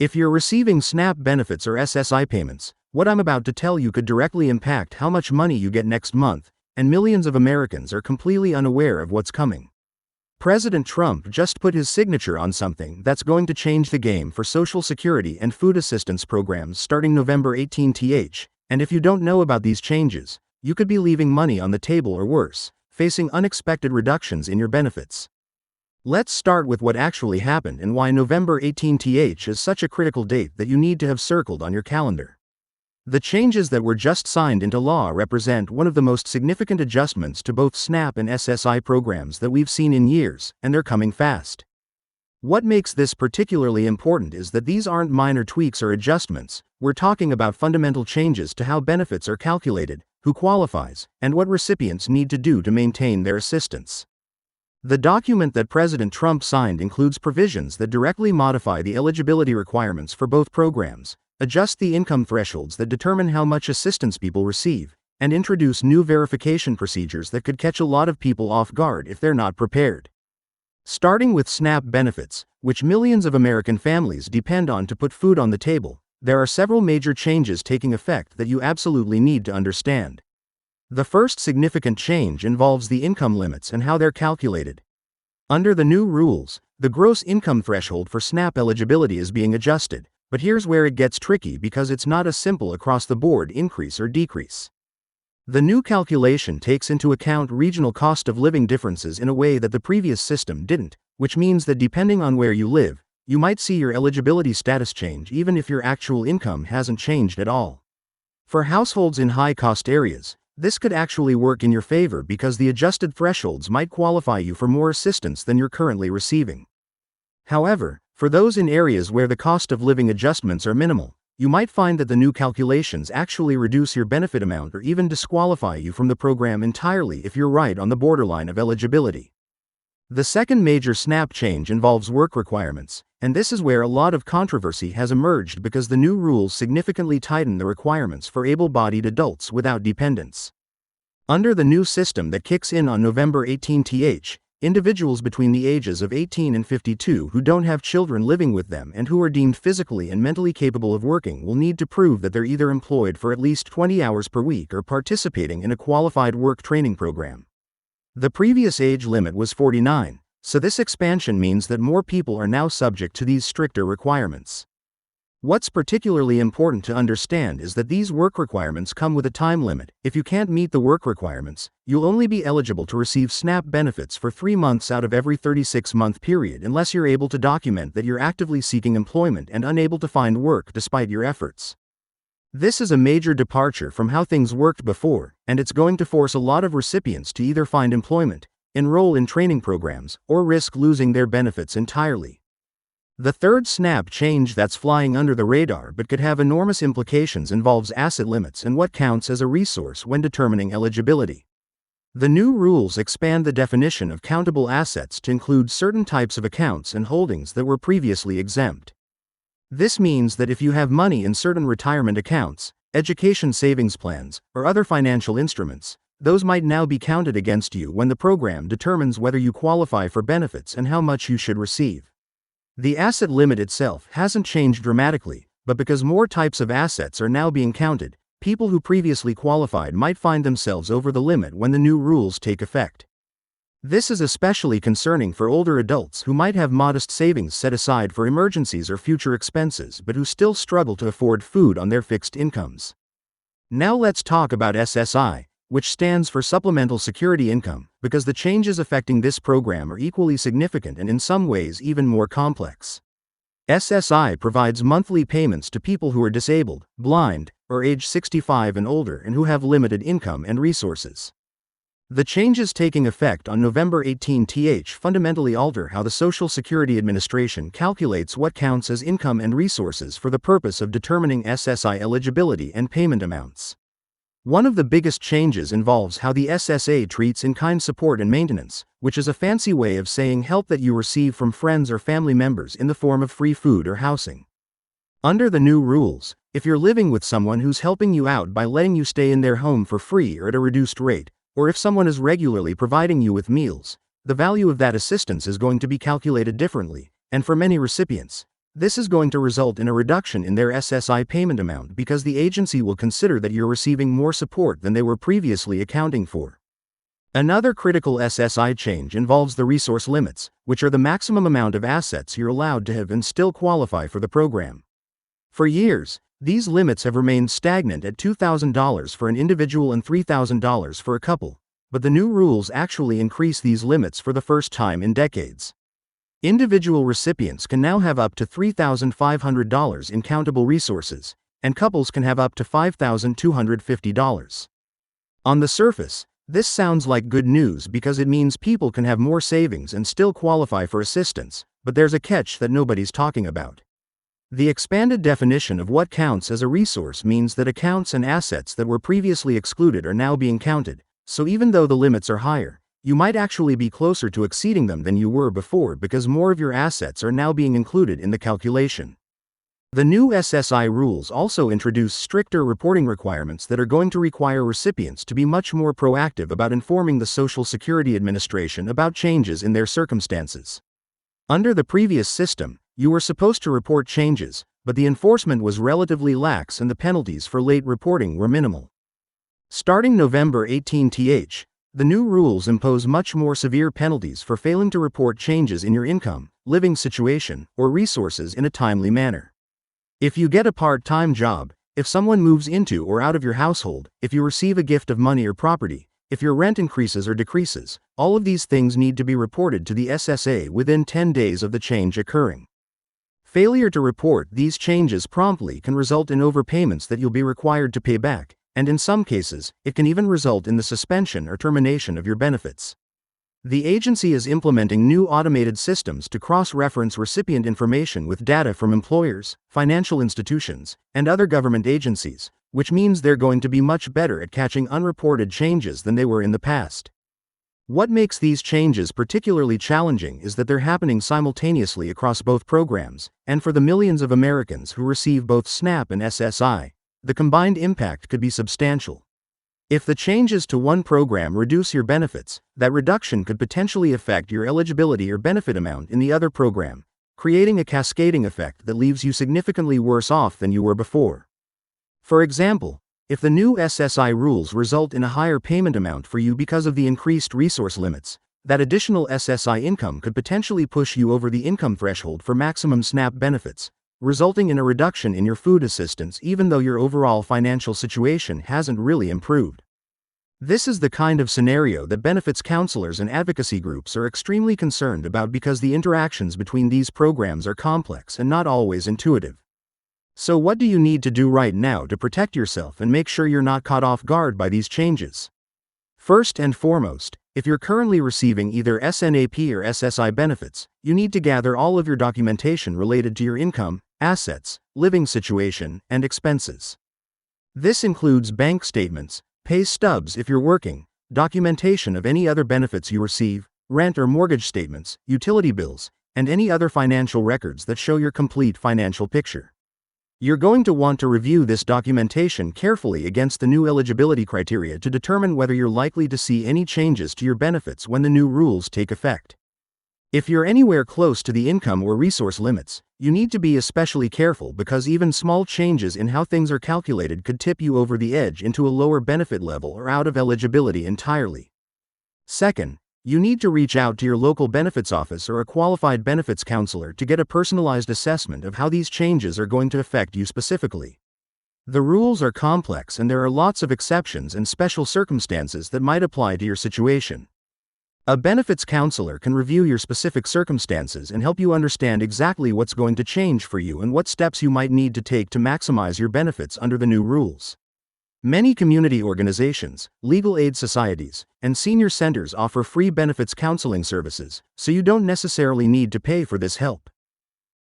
If you're receiving SNAP benefits or SSI payments, what I'm about to tell you could directly impact how much money you get next month, and millions of Americans are completely unaware of what's coming. President Trump just put his signature on something that's going to change the game for Social Security and food assistance programs starting November 18th, and if you don't know about these changes, you could be leaving money on the table or worse, facing unexpected reductions in your benefits. Let's start with what actually happened and why November 18th is such a critical date that you need to have circled on your calendar. The changes that were just signed into law represent one of the most significant adjustments to both SNAP and SSI programs that we've seen in years, and they're coming fast. What makes this particularly important is that these aren't minor tweaks or adjustments. We're talking about fundamental changes to how benefits are calculated, who qualifies, and what recipients need to do to maintain their assistance. The document that President Trump signed includes provisions that directly modify the eligibility requirements for both programs, adjust the income thresholds that determine how much assistance people receive, and introduce new verification procedures that could catch a lot of people off guard if they're not prepared. Starting with SNAP benefits, which millions of American families depend on to put food on the table, there are several major changes taking effect that you absolutely need to understand. The first significant change involves the income limits and how they're calculated. Under the new rules, the gross income threshold for SNAP eligibility is being adjusted, but here's where it gets tricky because it's not a simple across-the-board increase or decrease. The new calculation takes into account regional cost of living differences in a way that the previous system didn't, which means that depending on where you live, you might see your eligibility status change even if your actual income hasn't changed at all. For households in high-cost areas, this could actually work in your favor because the adjusted thresholds might qualify you for more assistance than you're currently receiving. However, for those in areas where the cost of living adjustments are minimal, you might find that the new calculations actually reduce your benefit amount or even disqualify you from the program entirely if you're right on the borderline of eligibility. The second major SNAP change involves work requirements, and this is where a lot of controversy has emerged because the new rules significantly tighten the requirements for able-bodied adults without dependents. Under the new system that kicks in on November 18th, individuals between the ages of 18 and 52 who don't have children living with them and who are deemed physically and mentally capable of working will need to prove that they're either employed for at least 20 hours per week or participating in a qualified work training program. The previous age limit was 49, so this expansion means that more people are now subject to these stricter requirements. What's particularly important to understand is that these work requirements come with a time limit. If you can't meet the work requirements, you'll only be eligible to receive SNAP benefits for 3 months out of every 36-month period unless you're able to document that you're actively seeking employment and unable to find work despite your efforts. This is a major departure from how things worked before, and it's going to force a lot of recipients to either find employment, enroll in training programs, or risk losing their benefits entirely. The third SNAP change that's flying under the radar but could have enormous implications involves asset limits and what counts as a resource when determining eligibility. The new rules expand the definition of countable assets to include certain types of accounts and holdings that were previously exempt. This means that if you have money in certain retirement accounts, education savings plans, or other financial instruments, those might now be counted against you when the program determines whether you qualify for benefits and how much you should receive. The asset limit itself hasn't changed dramatically, but because more types of assets are now being counted, people who previously qualified might find themselves over the limit when the new rules take effect. This is especially concerning for older adults who might have modest savings set aside for emergencies or future expenses but who still struggle to afford food on their fixed incomes. Now let's talk about SSI, which stands for Supplemental Security Income, because the changes affecting this program are equally significant and in some ways even more complex. SSI provides monthly payments to people who are disabled, blind, or age 65 and older and who have limited income and resources. The changes taking effect on November 18th fundamentally alter how the Social Security Administration calculates what counts as income and resources for the purpose of determining SSI eligibility and payment amounts. One of the biggest changes involves how the SSA treats in-kind support and maintenance, which is a fancy way of saying help that you receive from friends or family members in the form of free food or housing. Under the new rules, if you're living with someone who's helping you out by letting you stay in their home for free or at a reduced rate, or if someone is regularly providing you with meals, the value of that assistance is going to be calculated differently, and for many recipients, This is going to result in a reduction in their SSI payment amount because the agency will consider that you're receiving more support than they were previously accounting for. Another critical SSI change involves the resource limits, which are the maximum amount of assets you're allowed to have and still qualify for the program. For years, these limits have remained stagnant at $2,000 for an individual and $3,000 for a couple, but the new rules actually increase these limits for the first time in decades. Individual recipients can now have up to $3,500 in countable resources, and couples can have up to $5,250. On the surface, this sounds like good news because it means people can have more savings and still qualify for assistance, but there's a catch that nobody's talking about. The expanded definition of what counts as a resource means that accounts and assets that were previously excluded are now being counted, so even though the limits are higher, you might actually be closer to exceeding them than you were before because more of your assets are now being included in the calculation. The new SSI rules also introduce stricter reporting requirements that are going to require recipients to be much more proactive about informing the Social Security Administration about changes in their circumstances. Under the previous system, you were supposed to report changes, but the enforcement was relatively lax and the penalties for late reporting were minimal. Starting November 18th, the new rules impose much more severe penalties for failing to report changes in your income, living situation, or resources in a timely manner. If you get a part-time job, if someone moves into or out of your household, if you receive a gift of money or property, if your rent increases or decreases, all of these things need to be reported to the SSA within 10 days of the change occurring. Failure to report these changes promptly can result in overpayments that you'll be required to pay back, and in some cases, it can even result in the suspension or termination of your benefits. The agency is implementing new automated systems to cross-reference recipient information with data from employers, financial institutions, and other government agencies, which means they're going to be much better at catching unreported changes than they were in the past. What makes these changes particularly challenging is that they're happening simultaneously across both programs, and for the millions of Americans who receive both SNAP and SSI, the combined impact could be substantial. If the changes to one program reduce your benefits, that reduction could potentially affect your eligibility or benefit amount in the other program, creating a cascading effect that leaves you significantly worse off than you were before. For example, if the new SSI rules result in a higher payment amount for you because of the increased resource limits, that additional SSI income could potentially push you over the income threshold for maximum SNAP benefits, resulting in a reduction in your food assistance even though your overall financial situation hasn't really improved. This is the kind of scenario that benefits counselors and advocacy groups are extremely concerned about because the interactions between these programs are complex and not always intuitive. So what do you need to do right now to protect yourself and make sure you're not caught off guard by these changes? First and foremost, if you're currently receiving either SNAP or SSI benefits, you need to gather all of your documentation related to your income, assets, living situation, and expenses. This includes bank statements, pay stubs if you're working, documentation of any other benefits you receive, rent or mortgage statements, utility bills, and any other financial records that show your complete financial picture. You're going to want to review this documentation carefully against the new eligibility criteria to determine whether you're likely to see any changes to your benefits when the new rules take effect. If you're anywhere close to the income or resource limits, you need to be especially careful because even small changes in how things are calculated could tip you over the edge into a lower benefit level or out of eligibility entirely. Second, you need to reach out to your local benefits office or a qualified benefits counselor to get a personalized assessment of how these changes are going to affect you specifically. The rules are complex and there are lots of exceptions and special circumstances that might apply to your situation. A benefits counselor can review your specific circumstances and help you understand exactly what's going to change for you and what steps you might need to take to maximize your benefits under the new rules. Many community organizations, legal aid societies, and senior centers offer free benefits counseling services, so you don't necessarily need to pay for this help.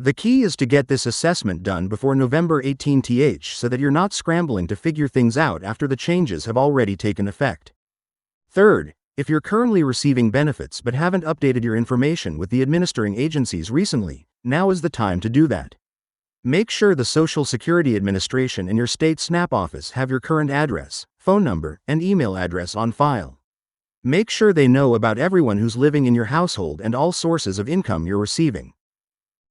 The key is to get this assessment done before November 18th so that you're not scrambling to figure things out after the changes have already taken effect. Third, if you're currently receiving benefits but haven't updated your information with the administering agencies recently, now is the time to do that. Make sure the Social Security Administration and your state SNAP office have your current address, phone number, and email address on file. Make sure they know about everyone who's living in your household and all sources of income you're receiving.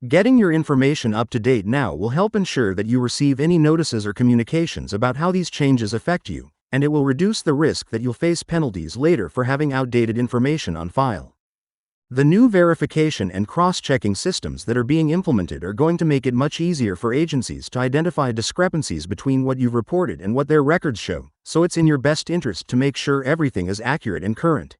Getting your information up to date now will help ensure that you receive any notices or communications about how these changes affect you, and it will reduce the risk that you'll face penalties later for having outdated information on file. The new verification and cross-checking systems that are being implemented are going to make it much easier for agencies to identify discrepancies between what you've reported and what their records show, so it's in your best interest to make sure everything is accurate and current.